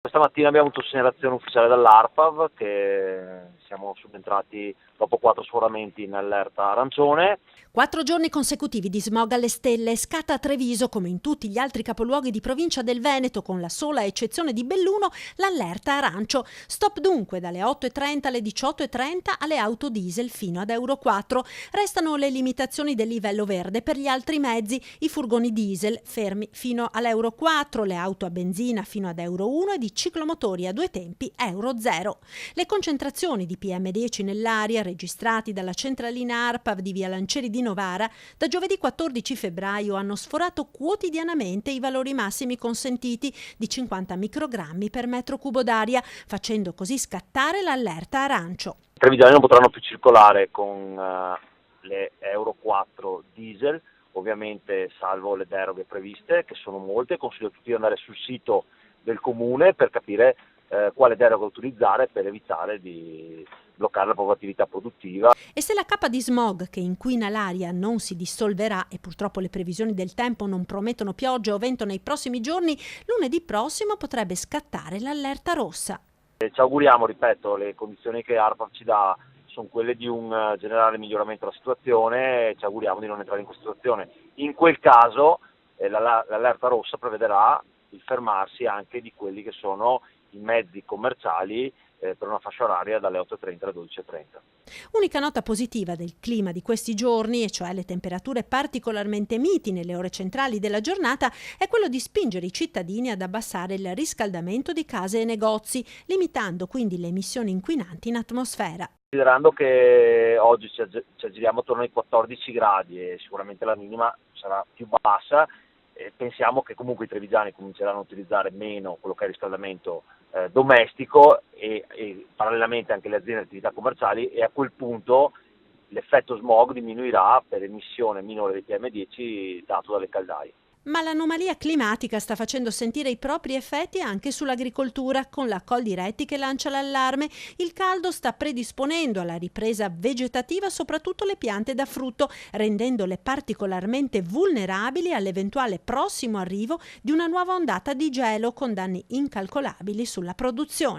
Stamattina abbiamo avuto segnalazione ufficiale dall'ARPAV che siamo subentrati dopo 4 sforamenti in allerta arancione. 4 giorni consecutivi di smog alle stelle, scata a Treviso come in tutti gli altri capoluoghi di provincia del Veneto, con la sola eccezione di Belluno, l'allerta arancio. Stop dunque dalle 8.30 alle 18.30 alle auto diesel fino ad Euro 4. Restano le limitazioni del livello verde per gli altri mezzi, i furgoni diesel fermi fino all'Euro 4, le auto a benzina fino ad Euro 1 e di ciclomotori a 2 tempi Euro 0. Le concentrazioni di PM10 nell'aria registrati dalla centralina ARPAV di via Lancieri di Novara da giovedì 14 febbraio hanno sforato quotidianamente i valori massimi consentiti di 50 microgrammi per metro cubo d'aria, facendo così scattare l'allerta arancio. I trevigiani non potranno più circolare con le Euro 4 diesel, ovviamente salvo le deroghe previste, che sono molte. Consiglio a tutti di andare sul sito del comune per capire quale deroga utilizzare per evitare di bloccare la propria attività produttiva. E se la cappa di smog che inquina l'aria non si dissolverà, e purtroppo le previsioni del tempo non promettono pioggia o vento nei prossimi giorni, lunedì prossimo potrebbe scattare l'allerta rossa. Ci auguriamo, ripeto, le condizioni che ARPAV ci dà sono quelle di un generale miglioramento della situazione, ci auguriamo di non entrare in questa situazione. In quel caso l'allerta rossa prevederà il fermarsi anche di quelli che sono i mezzi commerciali per una fascia oraria dalle 8.30 alle 12.30. Unica nota positiva del clima di questi giorni, e cioè le temperature particolarmente miti nelle ore centrali della giornata, è quello di spingere i cittadini ad abbassare il riscaldamento di case e negozi, limitando quindi le emissioni inquinanti in atmosfera. Considerando che oggi ci aggiriamo attorno ai 14 gradi e sicuramente la minima sarà più bassa, pensiamo che comunque i trevigiani cominceranno a utilizzare meno quello che è il riscaldamento domestico e parallelamente anche le aziende di attività commerciali, e a quel punto l'effetto smog diminuirà per emissione minore di PM10 dato dalle caldaie. Ma l'anomalia climatica sta facendo sentire i propri effetti anche sull'agricoltura, con la Coldiretti che lancia l'allarme. Il caldo sta predisponendo alla ripresa vegetativa soprattutto le piante da frutto, rendendole particolarmente vulnerabili all'eventuale prossimo arrivo di una nuova ondata di gelo con danni incalcolabili sulla produzione.